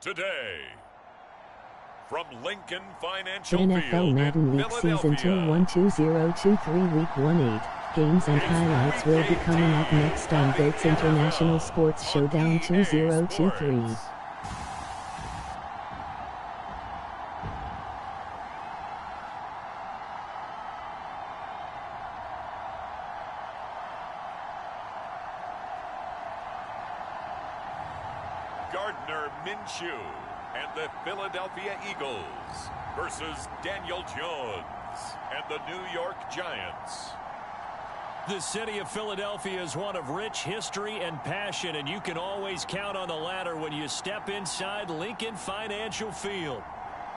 today. From Lincoln Financial NFL Field Madden in League Season Philadelphia. 2-1-2023 Week 1-8. Games and highlights will be coming up next on GOAT's International Sports Showdown 2023. Gardner Minshew and the Philadelphia Eagles versus Daniel Jones and the New York Giants. The city of Philadelphia is one of rich history and passion, and you can always count on the latter when you step inside Lincoln Financial Field.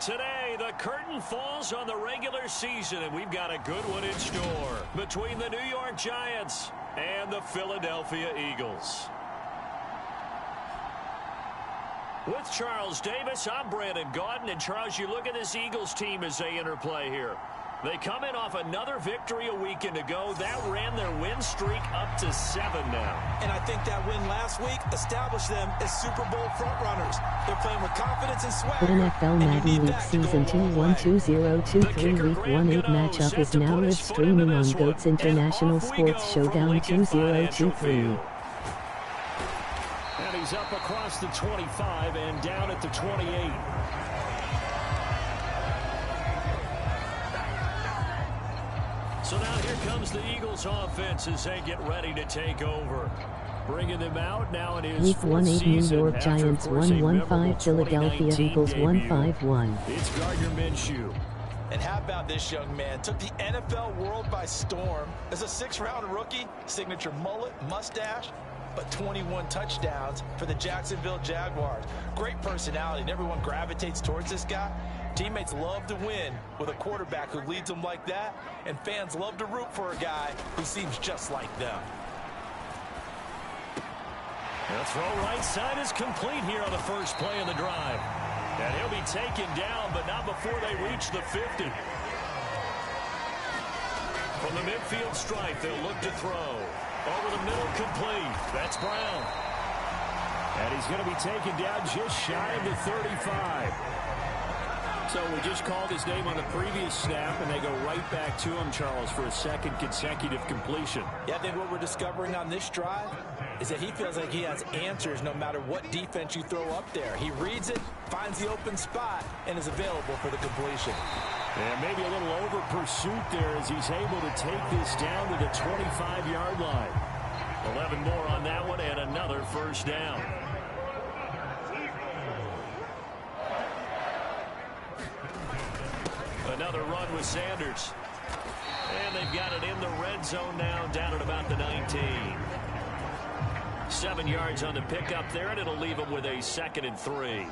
Today, the curtain falls on the regular season, and we've got a good one in store between the New York Giants and the Philadelphia Eagles. With Charles Davis, I'm Brandon Gaudin, and Charles, you look at this Eagles team as they interplay here. They come in off another victory a weekend ago. That ran their win streak up to 7 now. And I think that win last week established them as Super Bowl frontrunners. They're playing with confidence and swagger. The NFL Madden League Season 2-1-2023 Week 1-8 matchup is now live streaming on GOAT's International Sports Showdown 2023. And he's up across the 25 and down at the 28. So now here comes the Eagles offense as they get ready to take over. Bringing them out now in his Week fourth 1-8 New season York after, Giants of course, a 1-1-5 memorable Philadelphia 2019 Eagles debut. 1-5-1. It's Gardner Minshew. And how about this young man? Took the NFL world by storm. As a 6th-round rookie, signature mullet, mustache, but 21 touchdowns for the Jacksonville Jaguars. Great personality, and everyone gravitates towards this guy. Teammates love to win with a quarterback who leads them like that, and fans love to root for a guy who seems just like them. The throw right side is complete here on the first play of the drive. And he'll be taken down, but not before they reach the 50. From the midfield stripe, they'll look to throw. Over the middle, complete. That's Brown. And he's going to be taken down just shy of the 35. So we just called his name on the previous snap, and they go right back to him, Charles, for a second consecutive completion. Yeah, I think what we're discovering on this drive is that he feels like he has answers no matter what defense you throw up there. He reads it, finds the open spot, and is available for the completion. And maybe a little over pursuit there as he's able to take this down to the 25-yard line. 11 more on that one and another first down. Another run with Sanders. And they've got it in the red zone now, down at about the 19. 7 yards on the pickup there, and it'll leave them with a 2nd and 3.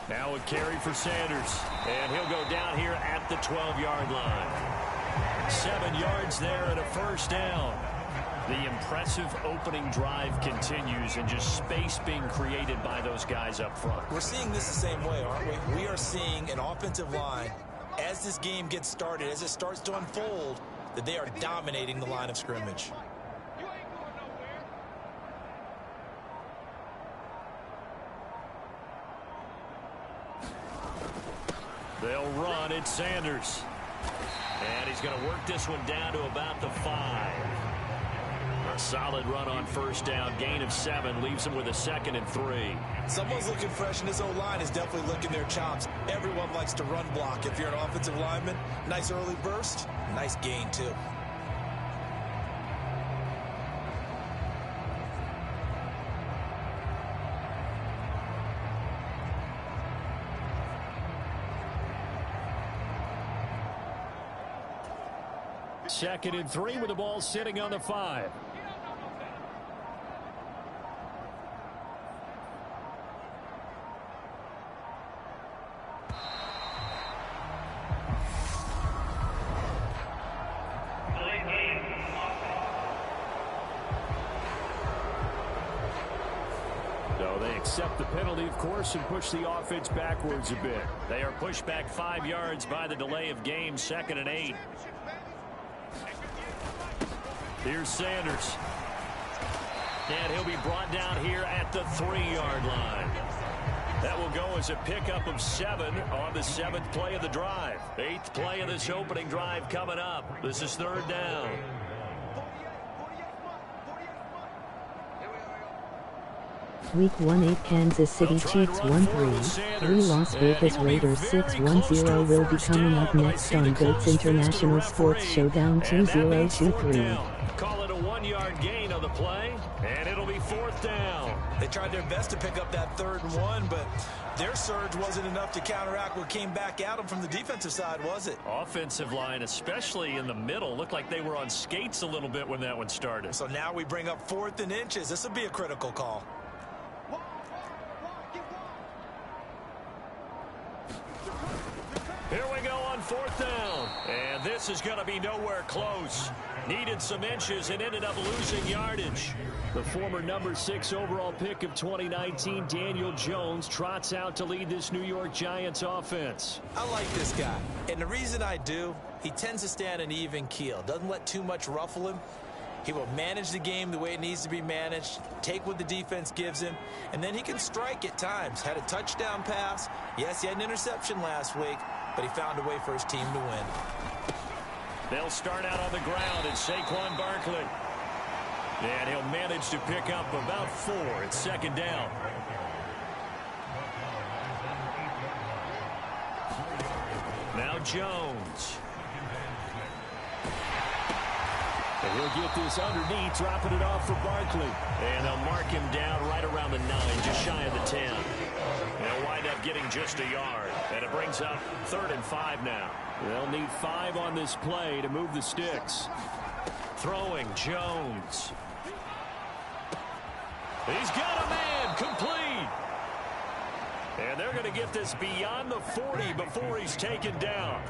Now a carry for Sanders. And he'll go down here at the 12-yard line. 7 yards there and a first down. The impressive opening drive continues, and just space being created by those guys up front. We're seeing this the same way, aren't we? We are seeing an offensive line, as this game gets started, as it starts to unfold, that they are dominating the line of scrimmage. They'll run. It's Sanders. And he's going to work this one down to about the 5. A solid run on first down. Gain of 7 leaves him with a 2nd and 3. Someone's looking fresh, and this O-line is definitely licking their chops. Everyone likes to run block. If you're an offensive lineman, nice early burst, nice gain too. Second and 3 with the ball sitting on the 5. So they accept the penalty, of course, and push the offense backwards a bit. They are pushed back 5 yards by the delay of game, 2nd and 8. Here's Sanders. And he'll be brought down here at the 3-yard line. That will go as a pickup of 7 on the 7th play of the drive. 8th play of this opening drive coming up. This is 3rd down. Week 1-8 Kansas City Chiefs 1-3, 3 Las Vegas Raiders 6-1-0 will be coming up next on GOATS International Sports Showdown 2023. Call it a 1-yard gain on the play, and it'll be 4th down. They tried their best to pick up that 3rd and 1, but their surge wasn't enough to counteract what came back at them from the defensive side, was it? Offensive line, especially in the middle, looked like they were on skates a little bit when that one started. So now we bring up 4th and inches. This will be a critical call. Here we go on 4th down. And this is going to be nowhere close. Needed some inches and ended up losing yardage. The former number 6 overall pick of 2019, Daniel Jones, trots out to lead this New York Giants offense. I like this guy. And the reason I do, he tends to stand an even keel. Doesn't let too much ruffle him. He will manage the game the way it needs to be managed, take what the defense gives him, and then he can strike at times. Had a touchdown pass. Yes, he had an interception last week, but he found a way for his team to win. They'll start out on the ground at Saquon Barkley. And he'll manage to pick up about 4 at 2nd down. Now Jones. And he'll get this underneath, dropping it off for Barkley. And they'll mark him down right around the 9, just shy of the 10. They'll wind up getting just a yard. And it brings up 3rd and 5 now. They'll need 5 on this play to move the sticks. Throwing Jones. He's got a man, complete. And they're going to get this beyond the 40 before he's taken down.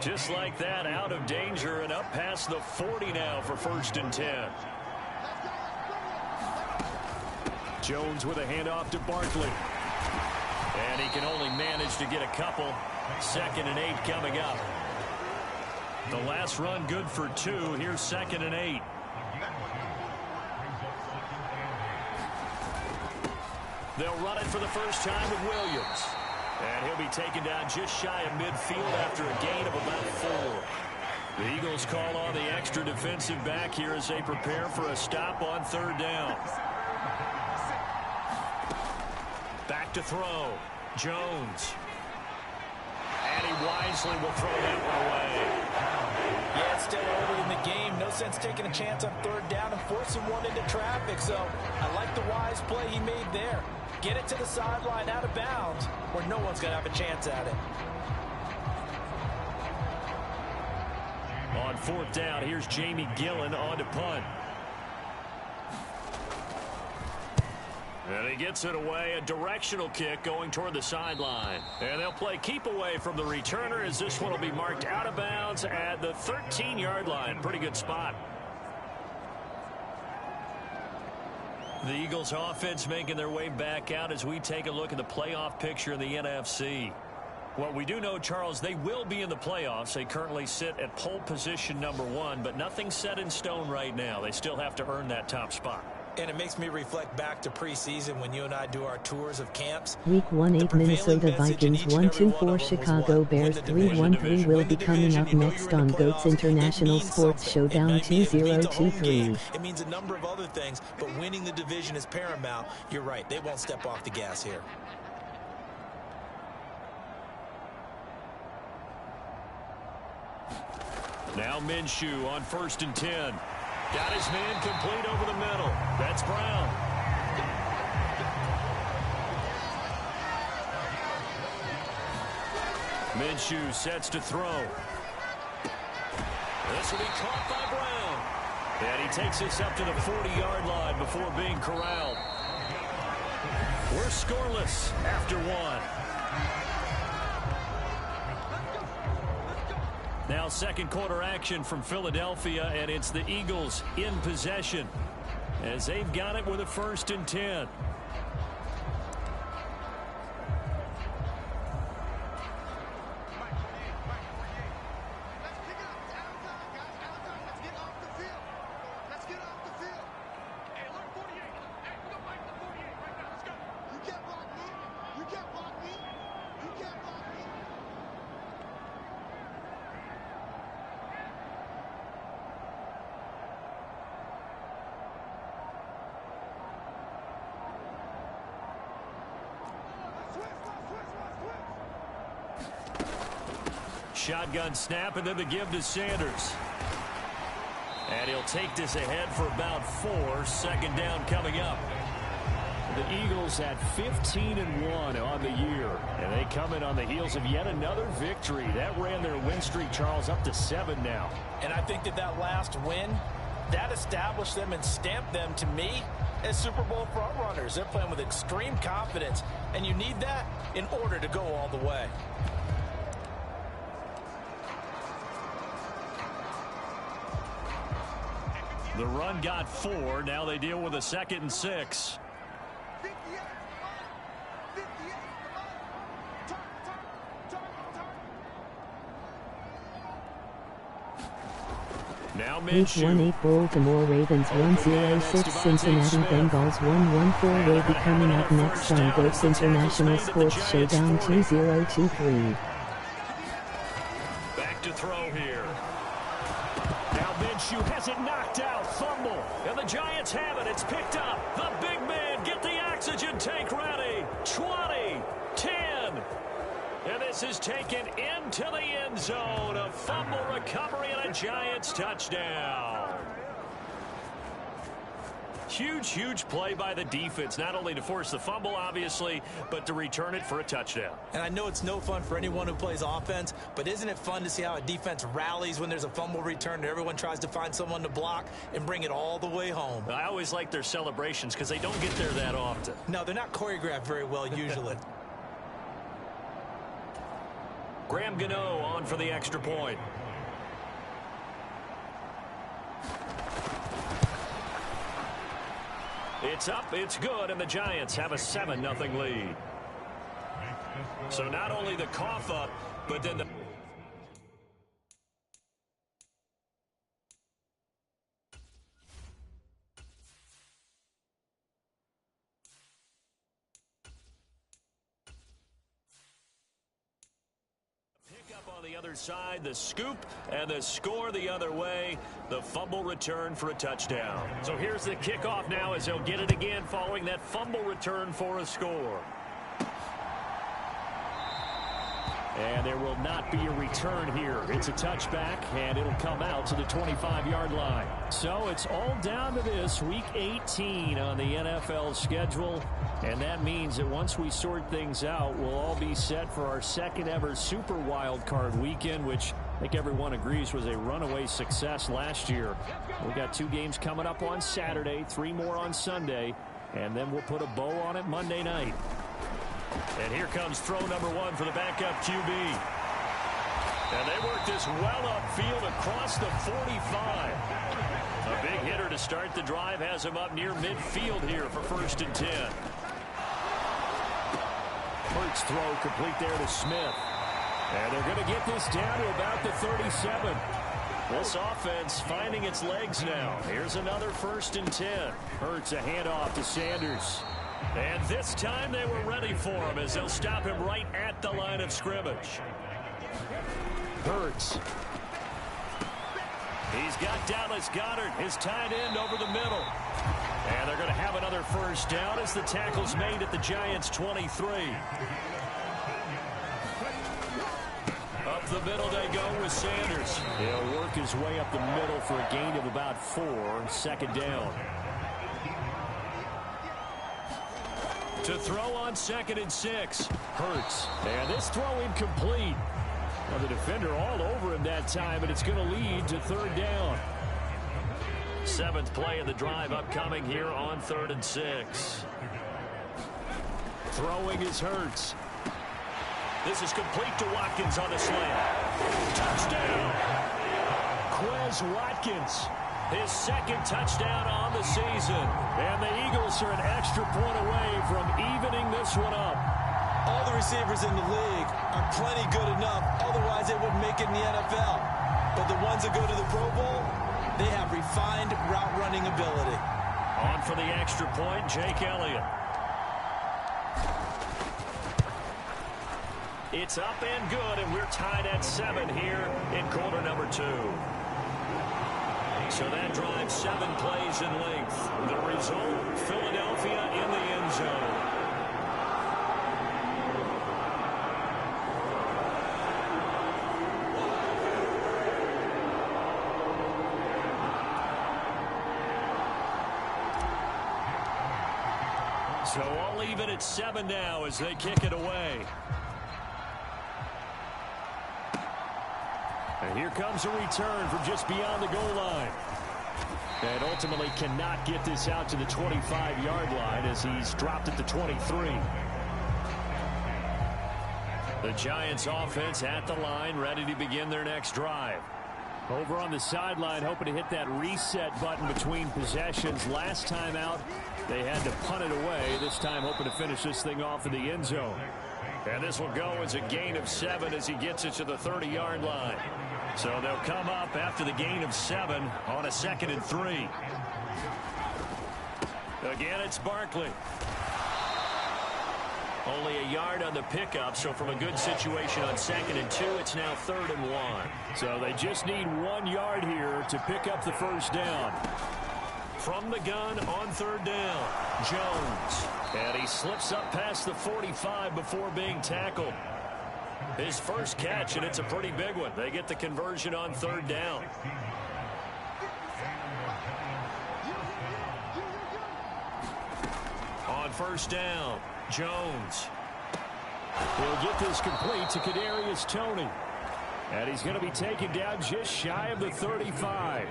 Just like that, out of danger and up past the 40 now for 1st and 10. Jones with a handoff to Barkley. And he can only manage to get a couple. 2nd and 8 coming up. The last run good for 2. Here's 2nd and 8. They'll run it for the first time with Williams. And he'll be taken down just shy of midfield after a gain of about 4. The Eagles call on the extra defensive back here as they prepare for a stop on 3rd down. Back to throw. Jones. And he wisely will throw that one away. Yeah, it's still early in the game. No sense taking a chance on 3rd down and forcing one into traffic. So I like the wise play he made there. Get it to the sideline out of bounds where no one's going to have a chance at it. On 4th down, here's Jamie Gillen on to punt. And he gets it away, a directional kick going toward the sideline. And they'll play keep away from the returner as this one will be marked out of bounds at the 13-yard line. Pretty good spot. The Eagles offense making their way back out as we take a look at the playoff picture in the NFC. What we do know, Charles, they will be in the playoffs. They currently sit at pole position number 1, but nothing's set in stone right now. They still have to earn that top spot. And it makes me reflect back to preseason when you and I do our tours of camps. Week 1-8 Minnesota Vikings 1-2-4 Chicago Bears 3-1-3 will be coming up next on GOATS International Sports Showdown 2023. It means a number of other things, but winning the division is paramount. You're right, they won't step off the gas here. Now Minshew on 1st and 10. Got his man complete over the middle. That's Brown. Minshew sets to throw. This will be caught by Brown. And he takes this up to the 40-yard line before being corralled. We're scoreless after 1. Now 2nd quarter action from Philadelphia, and it's the Eagles in possession as they've got it with a 1st and 10. shotgun snap and then the give to Sanders. And he'll take this ahead for about 4. Second down coming up. The Eagles at 15-1 on the year, and they come in on the heels of yet another victory. That ran their win streak, Charles, up to 7 now. And I think that last win, that established them and stamped them, to me, as Super Bowl frontrunners. They're playing with extreme confidence, and you need that in order to go all the way. The run got 4. Now they deal with a 2nd and 6. Now Week 1-8 Baltimore Ravens 1-0-6 Cincinnati Bengals 1-1-4 will be coming up next on GOATS International Sports Showdown 2023. Back to throw here. Now Minshew has it knocked out. Fumble. And the Giants have it. It's picked up. The big man, get the oxygen tank ready. 20, 10. And this is taken into the end zone. A fumble recovery and a Giants touchdown. Huge play by the defense, not only to force the fumble, obviously, but to return it for a touchdown. And I know it's no fun for anyone who plays offense, but isn't it fun to see how a defense rallies when there's a fumble return and everyone tries to find someone to block and bring it all the way home? I always like their celebrations because they don't get there that often. No, they're not choreographed very well usually. Graham Gano on for the extra point. It's up, it's good, and the Giants have a 7-0 lead. So not only the cough up, but then the... the other side, the scoop and the score the other way. The fumble return for a touchdown. So here's the kickoff now as they'll get it again following that fumble return for a score. And there will not be a return here. It's a touchback, and it'll come out to the 25-yard line. So it's all down to this, Week 18 on the NFL schedule. And that means that once we sort things out, we'll all be set for our second-ever Super Wild Card weekend, which I think everyone agrees was a runaway success last year. We've got 2 games coming up on Saturday, 3 more on Sunday, and then we'll put a bow on it Monday night. And here comes throw number 1 for the backup QB. And they work this well upfield across the 45. A big hitter to start the drive has him up near midfield here for 1st and 10. Hurts throw complete there to Smith. And they're going to get this down to about the 37. This offense finding its legs now. Here's another 1st and 10. Hurts a handoff to Sanders. And this time they were ready for him as they'll stop him right at the line of scrimmage. Hurts. He's got Dallas Goedert, his tight end, over the middle. And they're going to have another 1st down as the tackle's made at the Giants' 23. Up the middle they go with Sanders. He'll work his way up the middle for a gain of about 4. 2nd down. To throw on 2nd and 6. Hurts. And this throw incomplete. Well, the defender all over him that time, and it's going to lead to 3rd down. 7th play of the drive upcoming here on 3rd and 6. Throwing is Hurts. This is complete to Watkins on the slant. Touchdown! Quez Watkins. His 2nd touchdown on the season. And the Eagles are an extra point away from evening this one up. All the receivers in the league are plenty good enough. Otherwise, they wouldn't make it in the NFL. But the ones that go to the Pro Bowl, they have refined route running ability. On for the extra point, Jake Elliott. It's up and good, and we're tied at 7 here in quarter number 2. So that drives 7 plays in length. The result, Philadelphia in the end zone. So all even at 7 now as they kick it away. And here comes a return from just beyond the goal line. And ultimately cannot get this out to the 25-yard line as he's dropped at the 23. The Giants offense at the line, ready to begin their next drive. Over on the sideline, hoping to hit that reset button between possessions. Last time out, they had to punt it away. This time hoping to finish this thing off in the end zone. And this will go as a gain of 7 as he gets it to the 30-yard line. So they'll come up after the gain of 7 on a 2nd and 3. Again, it's Barkley. Only a yard on the pickup, so from a good situation on 2nd and 2, it's now 3rd and 1. So they just need 1 yard here to pick up the first down. From the gun on 3rd down, Jones. And he slips up past the 45 before being tackled. His first catch, and it's a pretty big one. They get the conversion on 3rd down. On 1st down, Jones. He'll get this complete to Kadarius Toney. And he's going to be taken down just shy of the 35.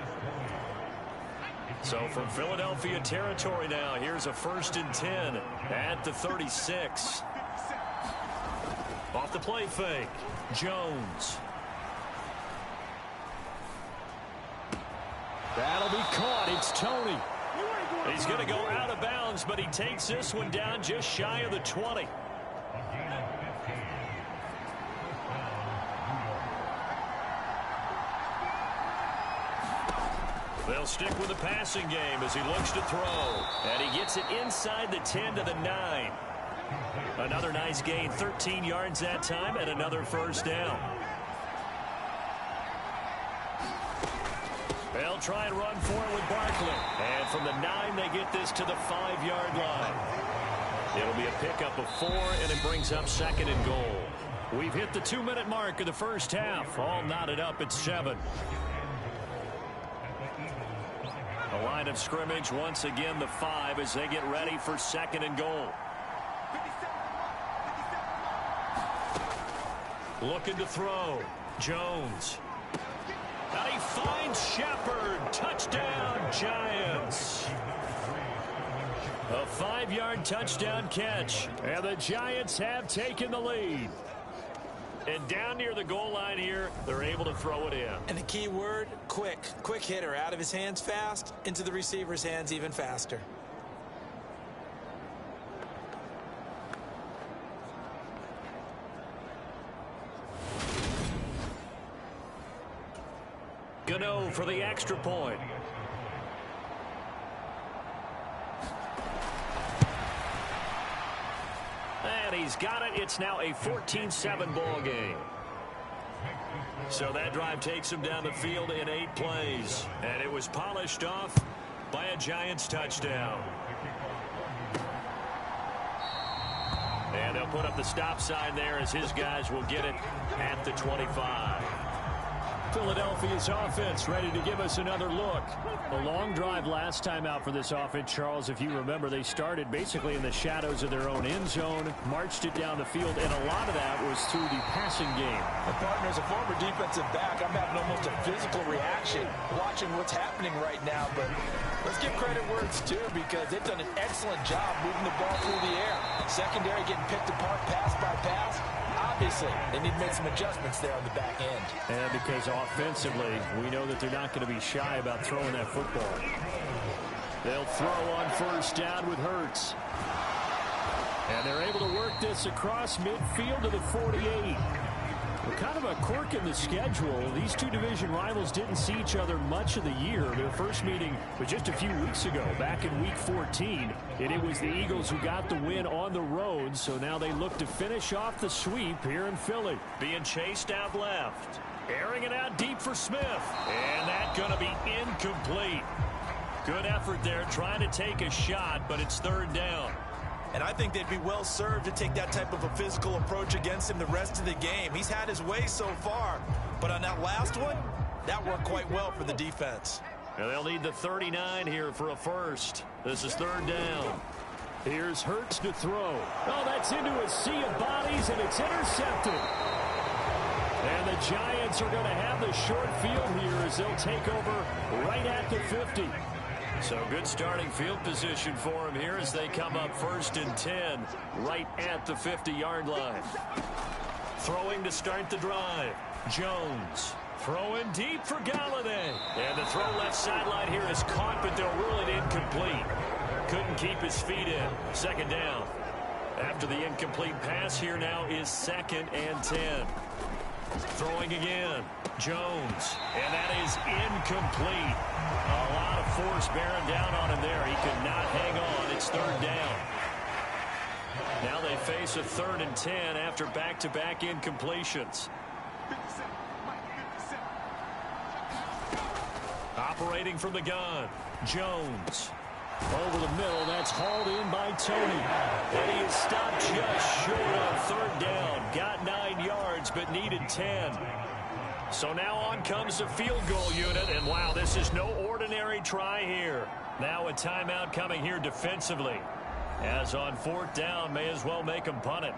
So from Philadelphia territory now, here's a 1st and 10 at the 36. Off the play fake, Jones. That'll be caught. It's Toney. He's going to go out of bounds, but he takes this one down just shy of the 20. They'll stick with the passing game as he looks to throw. And he gets it inside the 10 to the 9. Another nice gain, 13 yards that time, and another 1st down. They'll try and run for it with Barkley. And from the 9, they get this to the 5-yard line. It'll be a pickup of 4, and it brings up 2nd and goal. We've hit the 2-minute mark of the first half. All knotted up at 7. The line of scrimmage, once again, the 5 as they get ready for 2nd and goal. Looking to throw. Jones. And he finds Shepard. Touchdown, Giants. A 5-yard touchdown catch. And the Giants have taken the lead. And down near the goal line here, they're able to throw it in. And the key word, quick. Quick hitter. Out of his hands fast, into the receiver's hands even faster. Gano for the extra point. And he's got it. It's now a 14-7 ball game. So that drive takes him down the field in 8 plays. And it was polished off by a Giants touchdown. And they'll put up the stop sign there as his guys will get it at the 25. Philadelphia's offense ready to give us another look. A long drive last time out for this offense, Charles. If you remember, they started basically in the shadows of their own end zone, marched it down the field, and a lot of that was through the passing game. My partner, as a former defensive back, I'm having almost a physical reaction watching what's happening right now. But let's give credit where it's due, because they've done an excellent job moving the ball through the air. Secondary getting picked apart pass by pass. Obviously, they need to make some adjustments there on the back end. And because offensively, we know that they're not going to be shy about throwing that football. They'll throw on 1st down with Hurts. And they're able to work this across midfield to the 48. Well, kind of a quirk in the schedule. These two division rivals didn't see each other much of the year. Their first meeting was just a few weeks ago, back in Week 14. And it was the Eagles who got the win on the road, so now they look to finish off the sweep here in Philly. Being chased out left. Airing it out deep for Smith. And that's going to be incomplete. Good effort there, trying to take a shot, but it's 3rd down. And I think they'd be well served to take that type of a physical approach against him the rest of the game. He's had his way so far, but on that last one, that worked quite well for the defense. And they'll need the 39 here for a first. This is 3rd down. Here's Hurts to throw. Oh, that's into a sea of bodies, and it's intercepted. And the Giants are going to have the short field here as they'll take over right at the 50. So good starting field position for him here as they come up 1st and 10 right at the 50-yard line. Throwing to start the drive. Jones throwing deep for Galladay. And the throw left sideline here is caught, but they'll rule it incomplete. Couldn't keep his feet in. 2nd down. After the incomplete pass, here now is 2nd and 10. Throwing again. Jones. And that is incomplete. A lot of force bearing down on him there. He could not hang on. It's 3rd down. Now they face a 3rd and 10 after back-to-back incompletions. Operating from the gun. Jones. Over the middle, that's hauled in by Tony. And he is stopped just short on 3rd down. Got 9 yards, but needed 10. So now on comes the field goal unit, and wow, this is no ordinary try here. Now a timeout coming here defensively. As on 4th down, may as well make them punt it.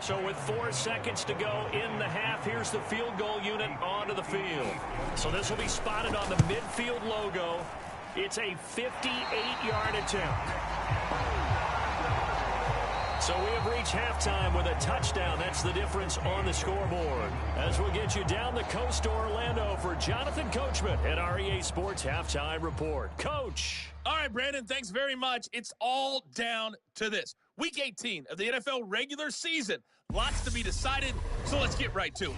So with 4 seconds to go in the half, here's the field goal unit onto the field. So this will be spotted on the midfield logo. It's a 58-yard attempt. So we have reached halftime with a touchdown. That's the difference on the scoreboard. As we'll get you down the coast to Orlando for Jonathan Coachman at our EA Sports Halftime Report. Coach. All right, Brandon, thanks very much. It's all down to this. Week 18 of the NFL regular season. Lots to be decided, so let's get right to it.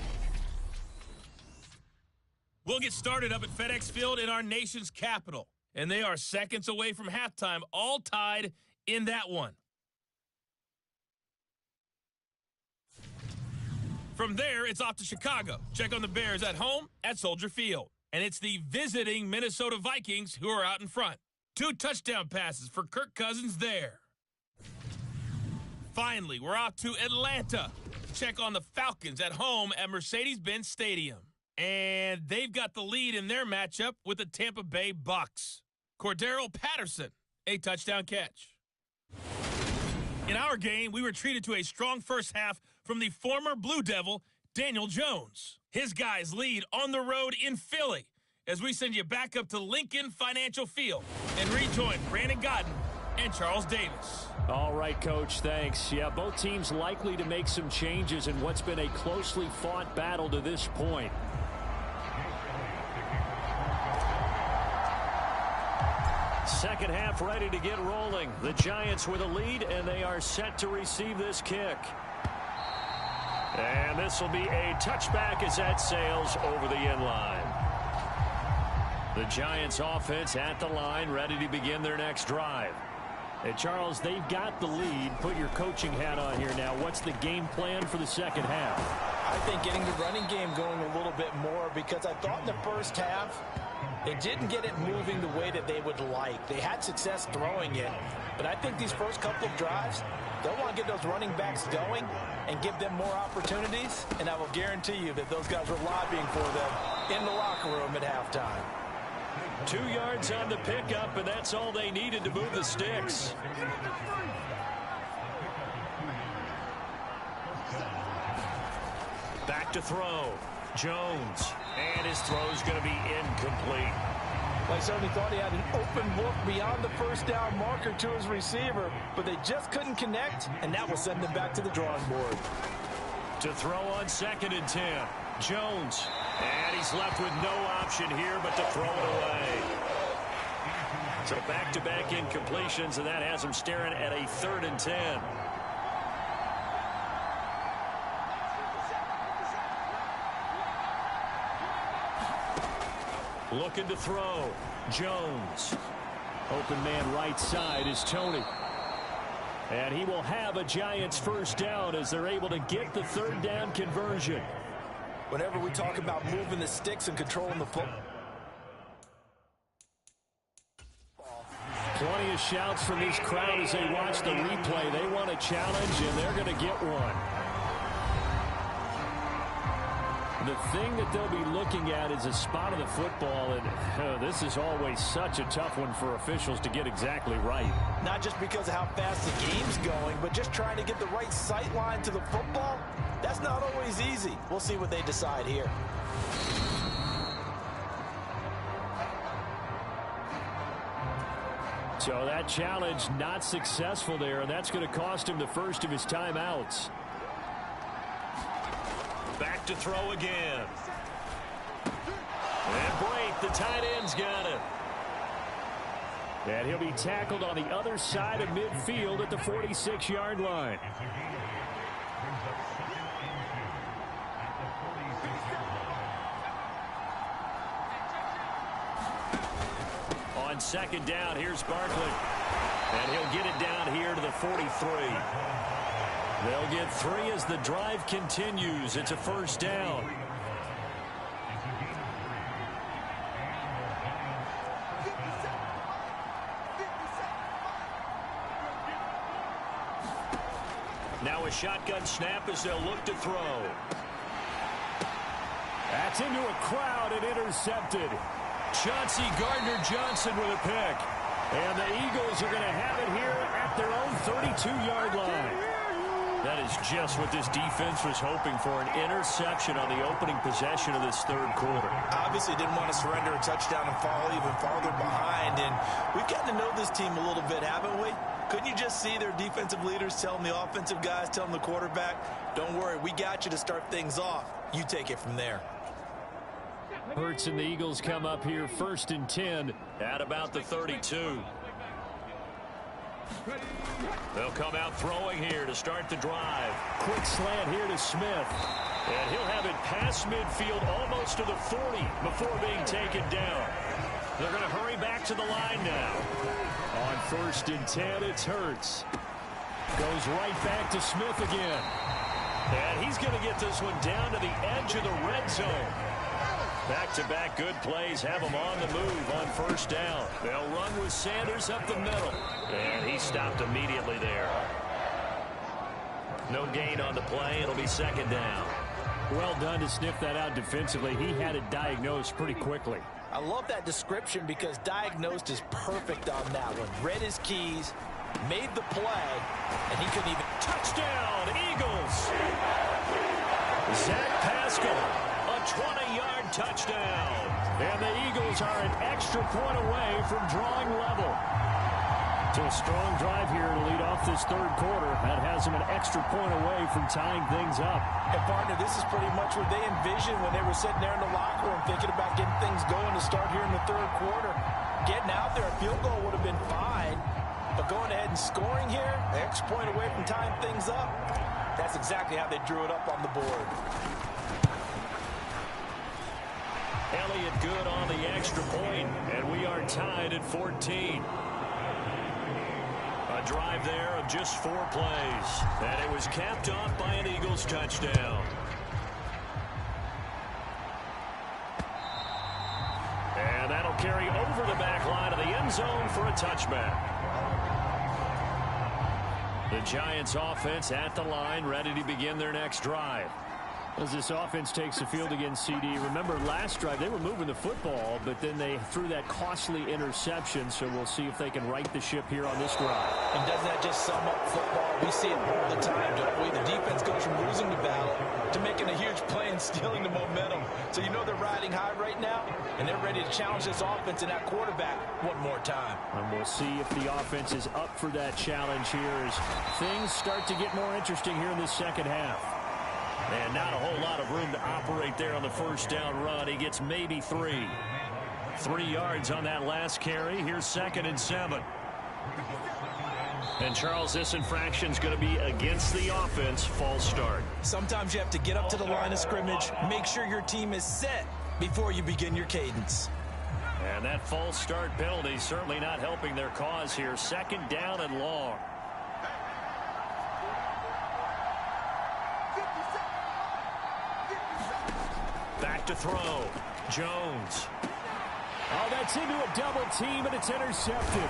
We'll get started up at FedEx Field in our nation's capital. And they are seconds away from halftime, all tied in that one. From there, it's off to Chicago. Check on the Bears at home at Soldier Field. And it's the visiting Minnesota Vikings who are out in front. 2 touchdown passes for Kirk Cousins there. Finally, we're off to Atlanta. Check on the Falcons at home at Mercedes-Benz Stadium. And they've got the lead in their matchup with the Tampa Bay Bucks. Cordero Patterson, a touchdown catch. In our game, we were treated to a strong first half from the former Blue Devil, Daniel Jones. His guys lead on the road in Philly as we send you back up to Lincoln Financial Field and rejoin Brandon Godden and Charles Davis. All right, Coach, thanks. Yeah, both teams likely to make some changes in what's been a closely fought battle to this point. Second half ready to get rolling. The Giants with a lead, and they are set to receive this kick. And this will be a touchback as that sails over the end line. The Giants offense at the line, ready to begin their next drive. And Charles, they've got the lead. Put your coaching hat on here now. What's the game plan for the second half? I think getting the running game going a little bit more, because I thought in the first half they didn't get it moving the way that they would like. They had success throwing it, but I think these first couple of drives, they'll want to get those running backs going and give them more opportunities, and I will guarantee you that those guys were lobbying for them in the locker room at halftime. 2 yards on the pickup, and that's all they needed to move the sticks. Back to throw. Jones. And his throw's going to be incomplete. I certainly thought he had an open look beyond the first down marker to his receiver, but they just couldn't connect, and that will send them back to the drawing board. To throw on 2nd and 10. Jones. And he's left with no option here but to throw it away. So back-to-back incompletions, and that has him staring at a 3rd and 10. Looking to throw. Jones. Open man right side is Tony. And he will have a Giants first down as they're able to get the 3rd down conversion. Whenever we talk about moving the sticks and controlling the football. Plenty of shouts from this crowd as they watch the replay. They want a challenge, and they're going to get one. the thing that they'll be looking at is a spot of the football, and this is always such a tough one for officials to get exactly right. Not just because of how fast the game's going, but just trying to get the right sight line to the football. That's not always easy. We'll see what they decide here. So that challenge not successful there, and that's going to cost him the first of his timeouts. Back to throw again. And Brate, the tight end's got it. And he'll be tackled on the other side of midfield at the 46-yard line. On second down, here's Barkley. And he'll get it down here to the 43. They'll get 3 as the drive continues. It's a first down. Now a shotgun snap as they'll look to throw. That's into a crowd and intercepted. Chauncey Gardner-Johnson with a pick. And the Eagles are going to have it here at their own 32-yard line. That is just what this defense was hoping for, an interception on the opening possession of this third quarter. Obviously didn't want to surrender a touchdown and fall even farther behind. And we've gotten to know this team a little bit, haven't we? Couldn't you just see their defensive leaders telling the offensive guys, telling the quarterback, don't worry, we got you to start things off. You take it from there. Hurts and the Eagles come up here first and 10 at about the 32. They'll come out throwing here to start the drive. Quick slant here to Smith. And he'll have it past midfield almost to the 40 before being taken down. They're going to hurry back to the line now. On first and 10, it's Hurts. Goes right back to Smith again. And he's going to get this one down to the edge of the red zone. Back-to-back good plays have them on the move on first down. They'll run with Sanders up the middle. And he stopped immediately there. No gain on the play. It'll be second down. Well done to sniff that out defensively. He had it diagnosed pretty quickly. I love that description because diagnosed is perfect on that one. Read his keys, made the play, and he couldn't even. Touchdown, Eagles! Zach Pascal, a 20-yard touchdown. And the Eagles are an extra point away from drawing level. To a strong drive here to lead off this third quarter. That has them an extra point away from tying things up. And, partner, this is pretty much what they envisioned when they were sitting there in the locker room thinking about getting things going to start here in the third quarter. Getting out there, a field goal would have been fine. But going ahead and scoring here, an extra point away from tying things up, that's exactly how they drew it up on the board. Elliott good on the extra point, and we are tied at 14. A drive there of just 4 plays, and it was capped off by an Eagles touchdown. And that'll carry over the back line of the end zone for a touchback. The Giants offense at the line, ready to begin their next drive. As this offense takes the field against CD, remember last drive they were moving the football, but then they threw that costly interception, so we'll see if they can right the ship here on this drive. And doesn't that just sum up football? We see it all the time, don't we? The defense goes from losing the battle to making a huge play and stealing the momentum. So you know they're riding high right now, and they're ready to challenge this offense and that quarterback one more time. And we'll see if the offense is up for that challenge here as things start to get more interesting here in this second half. And not a whole lot of room to operate there on the first down run. He gets maybe 3. 3 yards on that last carry. Here's 2nd and 7. And, Charles, this infraction is going to be against the offense. False start. Sometimes you have to get up to the line of scrimmage, make sure your team is set before you begin your cadence. And that false start penalty certainly not helping their cause here. 2nd down and long. Back to throw. Jones. Oh, that's into a double team, and it's intercepted.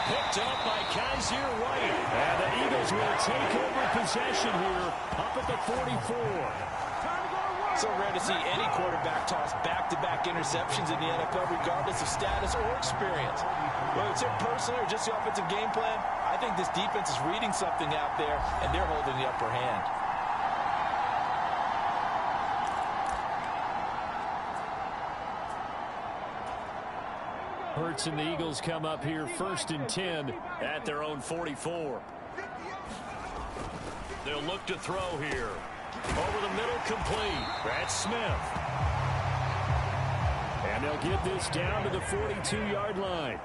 Picked up by Kaiser White. And the Eagles will take over possession here up at the 44. So rare to see any quarterback toss back-to-back interceptions in the NFL, regardless of status or experience. Whether it's him personally or just the offensive game plan, I think this defense is reading something out there, and they're holding the upper hand. Hurts and the Eagles come up here 1st and 10 at their own 44. They'll look to throw here. Over the middle, complete. That's Smith. And they'll get this down to the 42-yard line.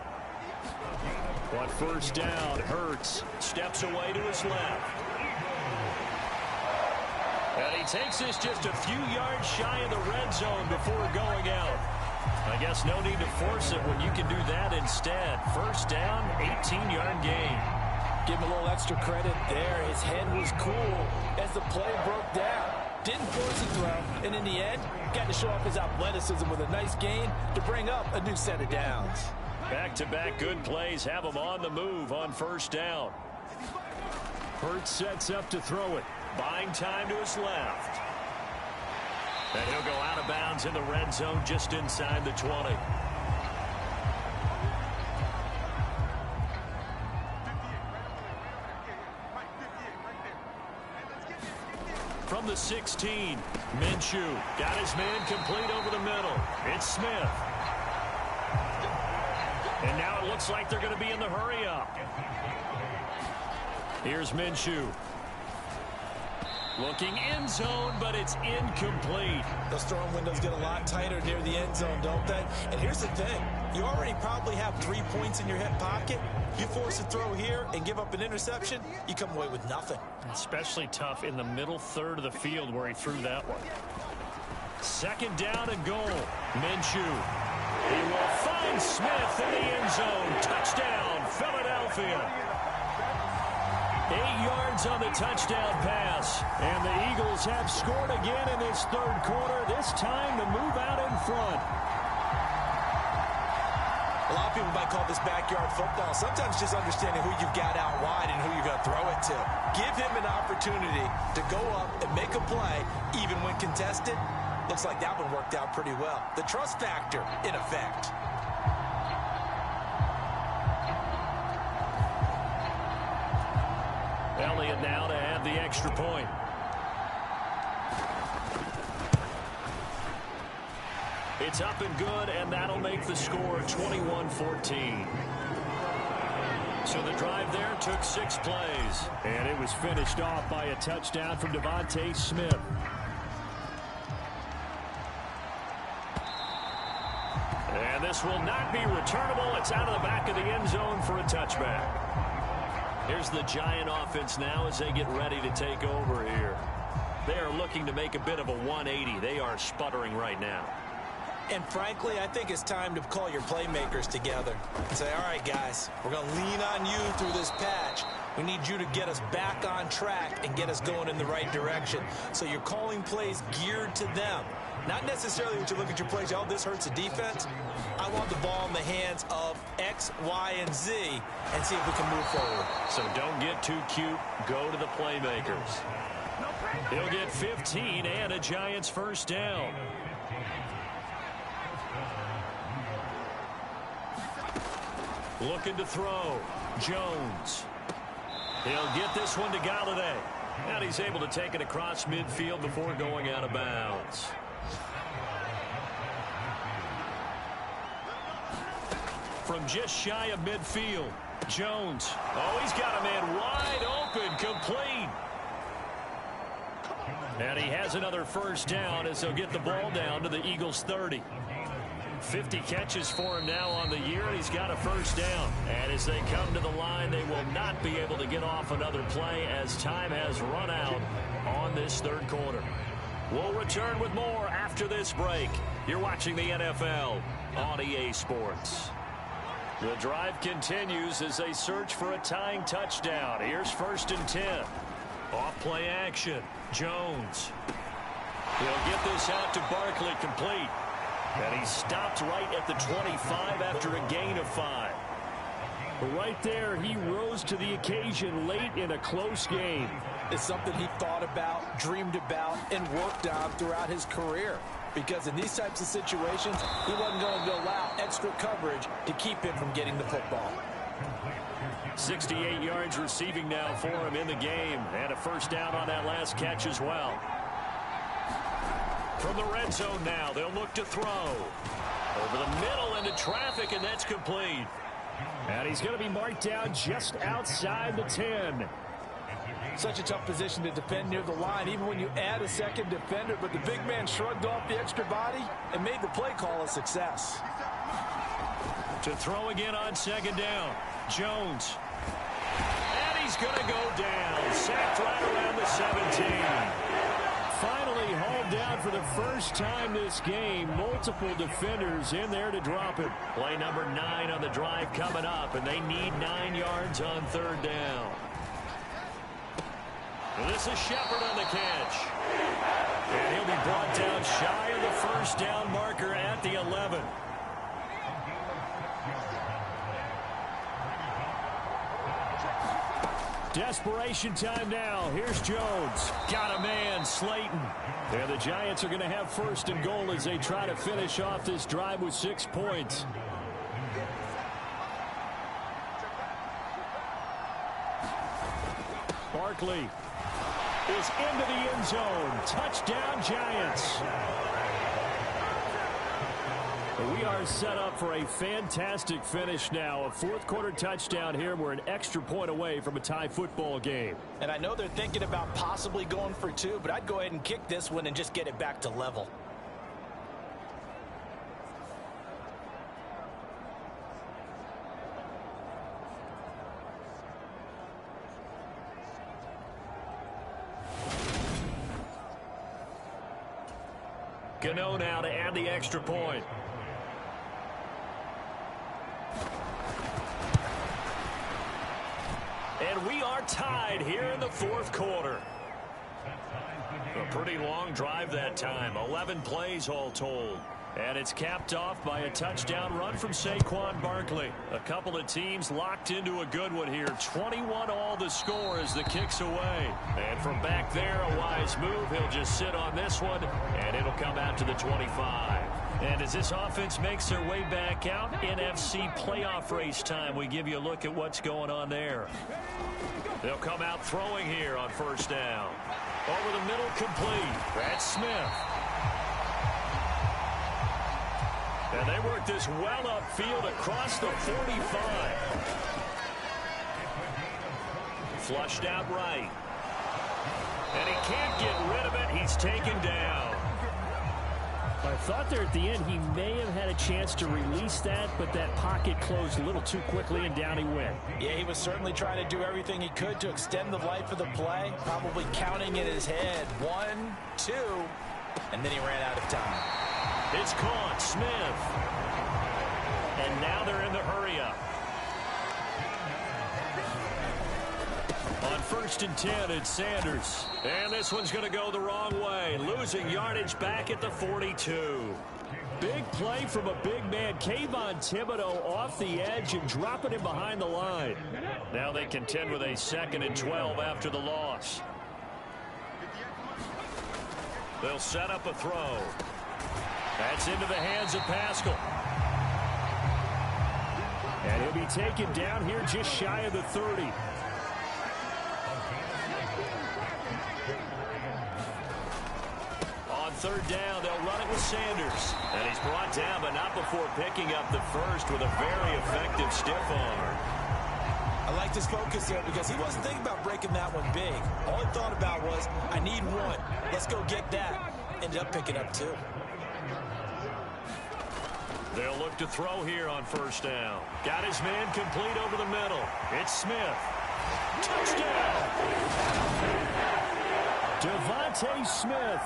But first down, Hurts steps away to his left. And he takes this just a few yards shy of the red zone before going out. I guess no need to force it when you can do that instead. First down, 18-yard gain. Give him a little extra credit there. His head was cool as the play broke down. Didn't force a throw, and in the end, got to show off his athleticism with a nice gain to bring up a new set of downs. Back-to-back good plays have him on the move on first down. Hurts sets up to throw it. Buying time to his left. And he'll go out of bounds in the red zone just inside the 20. From the 16, Minshew got his man complete over the middle. It's Smith. And now it looks like they're going to be in the hurry-up. Here's Minshew. Looking end zone, but it's incomplete. Those throwing windows get a lot tighter near the end zone, don't they? And here's the thing. You already probably have 3 points in your hip pocket. You force a throw here and give up an interception, you come away with nothing. Especially tough in the middle third of the field where he threw that one. Second down and goal. Minshew. He will find Smith in the end zone. Touchdown, Philadelphia. 8 yards on the touchdown pass. And the Eagles have scored again in this third quarter, this time to move out in front. A lot of people might call this backyard football. Sometimes just understanding who you've got out wide and who you're going to throw it to. Give him an opportunity to go up and make a play, even when contested. Looks like that one worked out pretty well. The trust factor, in effect. Elliott now to add the extra point. It's up and good, and that'll make the score 21-14. So the drive there took 6 plays, and it was finished off by a touchdown from Devontae Smith. And this will not be returnable. It's out of the back of the end zone for a touchback. Here's the Giant offense now as they get ready to take over here. They are looking to make a bit of a 180. They are sputtering right now. And frankly, I think it's time to call your playmakers together and say, all right, guys, we're going to lean on you through this patch. We need you to get us back on track and get us going in the right direction. So you're calling plays geared to them. Not necessarily when you look at your plays, oh, this hurts the defense. I want the ball in the hands of X, Y, and Z and see if we can move forward. So don't get too cute. Go to the playmakers. He'll get 15 and a Giants first down. Looking to throw. Jones. He'll get this one to Galladay. And he's able to take it across midfield before going out of bounds. From just shy of midfield, Jones. Oh, he's got a man wide open, complete. And he has another first down as they'll get the ball down to the Eagles' 30. 50 catches for him now on the year, and he's got a first down. And as they come to the line, they will not be able to get off another play as time has run out on this third quarter. We'll return with more after this break. You're watching the NFL on EA Sports. The drive continues as they search for a tying touchdown. Here's 1st and 10. Off play action. Jones. He'll get this out to Barkley, complete. And he stopped right at the 25 after a gain of 5. Right there, he rose to the occasion late in a close game. It's something he thought about, dreamed about, and worked on throughout his career. Because in these types of situations, he wasn't going to allow extra coverage to keep him from getting the football. 68 yards receiving now for him in the game. And a first down on that last catch as well. From the red zone now, they'll look to throw. Over the middle into traffic, and that's complete. And he's going to be marked down just outside the 10. Such a tough position to defend near the line, even when you add a second defender. But the big man shrugged off the extra body and made the play call a success. To throw again on second down. Jones. And he's going to go down. Sacked right around the 17. Finally hauled down for the first time this game. Multiple defenders in there to drop him. Play number 9 on the drive coming up, and they need 9 yards on third down. And this is Shepard on the catch. And he'll be brought down shy of the first down marker at the 11. Desperation time now. Here's Jones. Got a man, Slayton. And the Giants are going to have first and goal as they try to finish off this drive with 6 points. Barkley is into the end zone. Touchdown, Giants. We are set up for a fantastic finish now. A fourth quarter touchdown here. We're an extra point away from a tie football game. And I know they're thinking about possibly going for 2, but I'd go ahead and kick this one and just get it back to level. Gano now to add the extra point. And we are tied here in the fourth quarter. A pretty long drive that time. 11 plays all told. And it's capped off by a touchdown run from Saquon Barkley. A couple of teams locked into a good one here. 21 all the score as the kick's away. And from back there, a wise move. He'll just sit on this one, and it'll come out to the 25. And as this offense makes their way back out, NFC playoff race time, we give you a look at what's going on there. They'll come out throwing here on first down. Over the middle, complete. That's Smith. And they work this well upfield across the 45. Flushed out right. And he can't get rid of it. He's taken down. I thought there at the end he may have had a chance to release that, but that pocket closed a little too quickly, and down he went. Yeah, he was certainly trying to do everything he could to extend the life of the play, probably counting in his head. 1, 2, and then he ran out of time. It's caught, Smith. And now they're in the hurry-up. On first and 10, it's Sanders. And this one's going to go the wrong way. Losing yardage back at the 42. Big play from a big man. Kayvon Thibodeau off the edge and dropping him behind the line. Now they contend with a 2nd and 12 after the loss. They'll set up a throw. That's into the hands of Pascal. And he'll be taken down here just shy of the 30. On third down, they'll run it with Sanders. And he's brought down, but not before picking up the first with a very effective stiff arm. I liked his focus there because he wasn't thinking about breaking that one big. All he thought about was, I need 1. Let's go get that. Ended up picking up 2. They'll look to throw here on first down. Got his man complete over the middle. It's Smith. Touchdown! Devontae Smith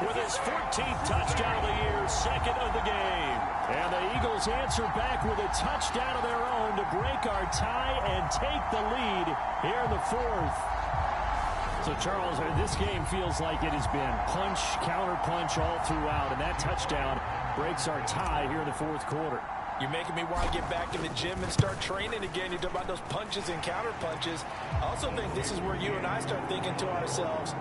with his 14th touchdown of the year, 2nd of the game. And the Eagles answer back with a touchdown of their own to break our tie and take the lead here in the fourth. So, Charles, this game feels like it has been punch, counter punch all throughout, and that touchdown breaks our tie here in the fourth quarter. You're making me want to get back in the gym and start training again. You talk about those punches and counter punches. I also think this is where you and I start thinking to ourselves,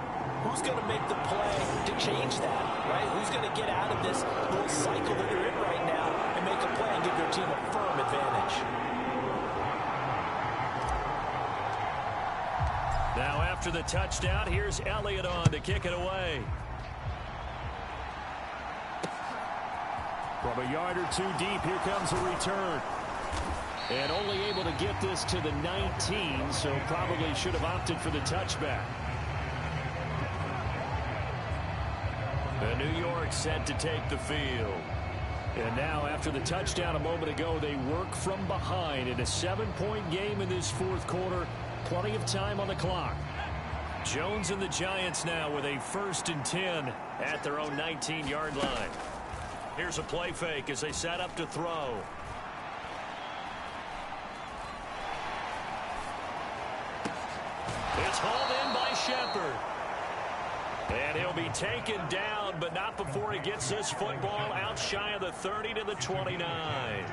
who's going to make the play to change that, right? Who's going to get out of this little cycle that you're in right now and make a play and give their team a firm advantage? Now after the touchdown, here's Elliott on to kick it away. From a yard or two deep, here comes a return. And only able to get this to the 19, so probably should have opted for the touchback. The New York set to take the field. And now after the touchdown a moment ago, they work from behind in a 7-point game in this fourth quarter. Plenty of time on the clock. Jones and the Giants now with a 1st and 10 at their own 19-yard line. Here's a play fake as they set up to throw. It's hauled in by Shepard. And he'll be taken down, but not before he gets this football out shy of the 30 to the 29.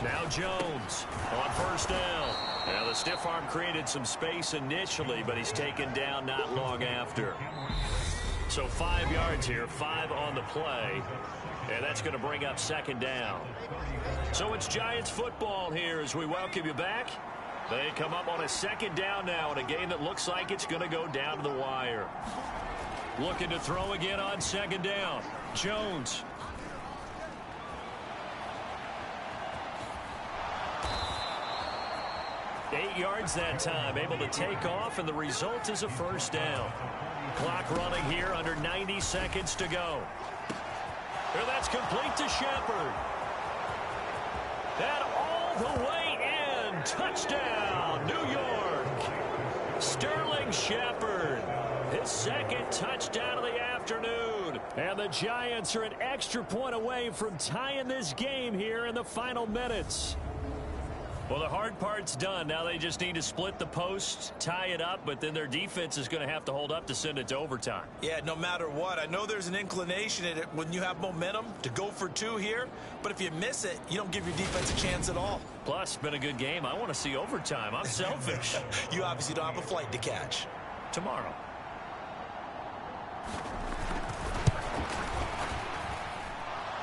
Now Jones on 1st down. Now the stiff arm created some space initially, but he's taken down not long after. So 5 yards here, 5 on the play. And that's going to bring up 2nd down. So it's Giants football here as we welcome you back. They come up on a 2nd down now in a game that looks like it's going to go down to the wire. Looking to throw again on 2nd down. Jones. Eight yards that time, able to take off, and the result is a 1st down. Clock running here, under 90 seconds to go. And that's complete to Shepard. And all the way in. Touchdown, New York. Sterling Shepard. His 2nd touchdown of the afternoon. And the Giants are an extra point away from tying this game here in the final minutes. Well, the hard part's done. Now they just need to split the post, tie it up, but then their defense is going to have to hold up to send it to overtime. Yeah, no matter what. I know there's an inclination in it when you have momentum to go for 2 here, but if you miss it, you don't give your defense a chance at all. Plus, been a good game. I want to see overtime. I'm selfish. You obviously don't have a flight to catch. Tomorrow.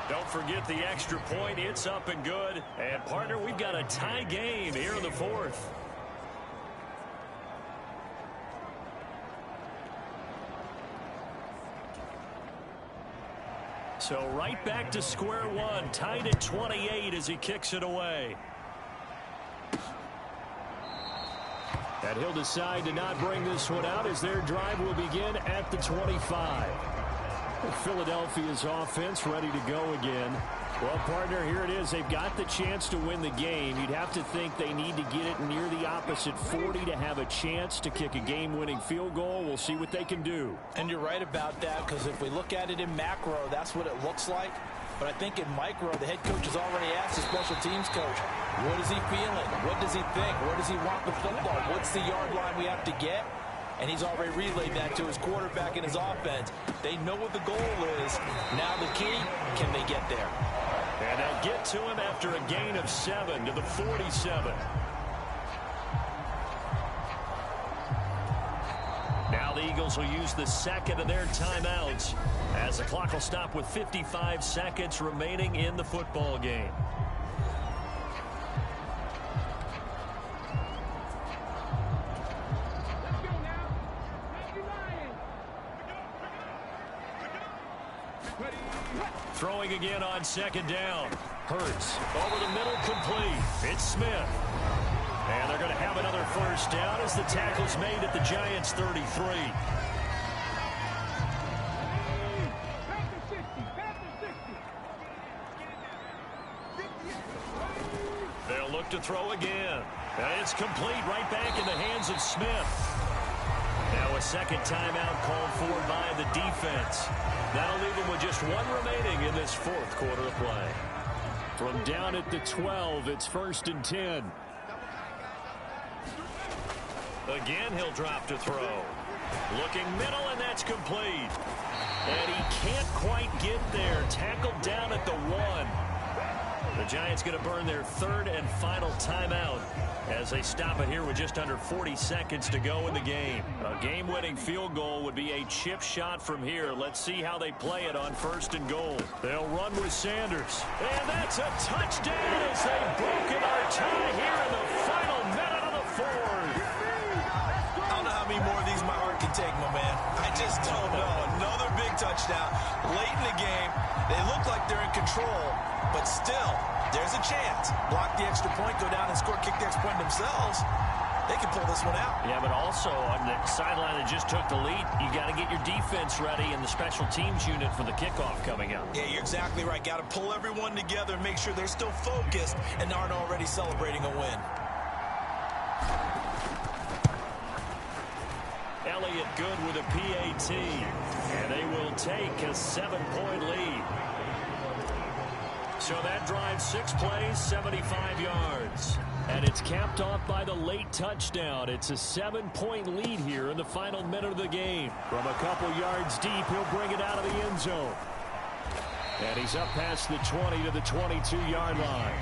Don't forget the extra point. It's up and good. And, partner, we've got a tie game here in the 4th. So right back to square one. Tied at 28 as he kicks it away. And he'll decide to not bring this one out as their drive will begin at the 25. Philadelphia's offense ready to go again. Well, partner, here it is. They've got the chance to win the game. You'd have to think they need to get it near the opposite 40 to have a chance to kick a game-winning field goal. We'll see what they can do. And you're right about that, because if we look at it in macro, that's what it looks like. But I think in micro, the head coach has already asked the special teams coach, what is he feeling? What does he think? Where does he want the football? What's the yard line we have to get? And he's already relayed that to his quarterback and his offense. They know what the goal is. Now the key, can they get there? And they'll get to him after a gain of 7 to the 47. Now the Eagles will use the 2nd of their timeouts as the clock will stop with 55 seconds remaining in the football game. Throwing again on 2nd down. Hurts over the middle, complete. It's Smith. And they're going to have another 1st down as the tackle's made at the Giants' 33. They'll look to throw again. And it's complete, right back in the hands of Smith. Now a 2nd timeout called for by the defense. That'll leave them with just 1 remaining in this 4th quarter of play. From down at the 12, it's 1st and 10. Again, he'll drop to throw. Looking middle, and that's complete. And he can't quite get there. Tackled down at the 1. The Giants going to burn their third and final timeout as they stop it here with just under 40 seconds to go in the game. A game-winning field goal would be a chip shot from here. Let's see how they play it on 1st and goal. They'll run with Sanders. And that's a touchdown as they've broken our tie here in the final minute of the 4th. I don't know how many more of these my heart can take, my man. I just don't know. Another big touchdown late in the game. They look like they're in control, but still, there's a chance. Block the extra point, go down and score, kick the extra point themselves. They can pull this one out. Yeah, but also on the sideline that just took the lead, you got to get your defense ready and the special teams unit for the kickoff coming up. Yeah, you're exactly right. Got to pull everyone together and make sure they're still focused and aren't already celebrating a win. Elliott good with a PAT, and they will take a 7-point lead. So that drives 6 plays, 75 yards. And it's capped off by the late touchdown. It's a 7-point lead here in the final minute of the game. From a couple yards deep, he'll bring it out of the end zone. And he's up past the 20 to the 22-yard line.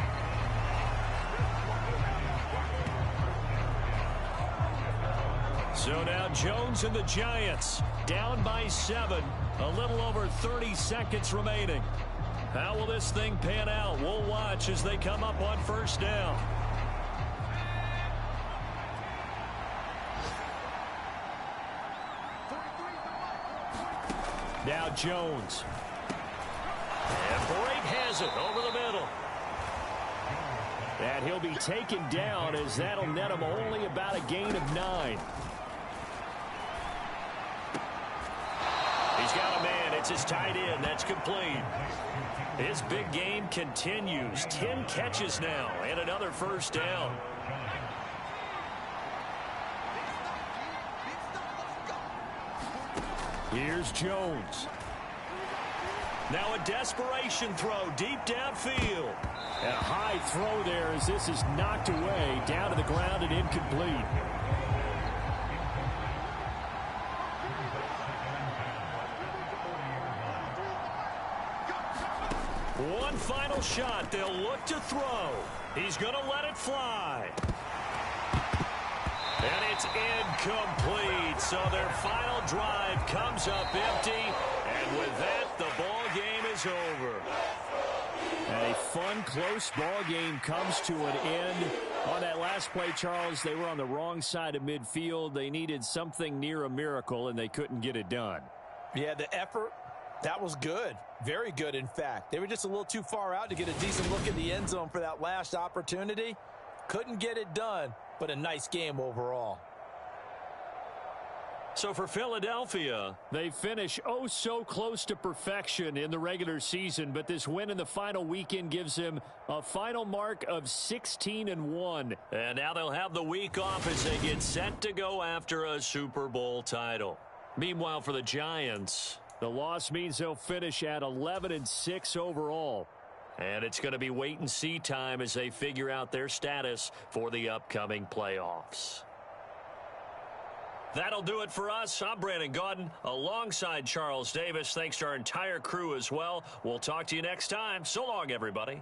So now Jones and the Giants down by 7. A little over 30 seconds remaining. How will this thing pan out? We'll watch as they come up on 1st down. Now Jones. And Brake has it over the middle. And he'll be taken down as that'll net him only about a gain of 9. He's got a man. It's his tight end. That's complete. His big game continues. 10 catches now and another 1st down. Here's Jones. Now a desperation throw deep downfield. And a high throw there as this is knocked away down to the ground and incomplete. One final shot. They'll look to throw. He's going to let it fly. And it's incomplete. So their final drive comes up empty. And with that, the ball game is over. And a fun, close ball game comes to an end. On that last play, Charles, they were on the wrong side of midfield. They needed something near a miracle, and they couldn't get it done. Yeah, the effort, that was good. Very good, in fact. They were just a little too far out to get a decent look in the end zone for that last opportunity. Couldn't get it done, but a nice game overall. So for Philadelphia, they finish oh so close to perfection in the regular season, but this win in the final weekend gives them a final mark of 16-1. And now they'll have the week off as they get set to go after a Super Bowl title. Meanwhile, for the Giants, the loss means they'll finish at 11-6 overall. And it's going to be wait-and-see time as they figure out their status for the upcoming playoffs. That'll do it for us. I'm Brandon Gaudin alongside Charles Davis. Thanks to our entire crew as well. We'll talk to you next time. So long, everybody.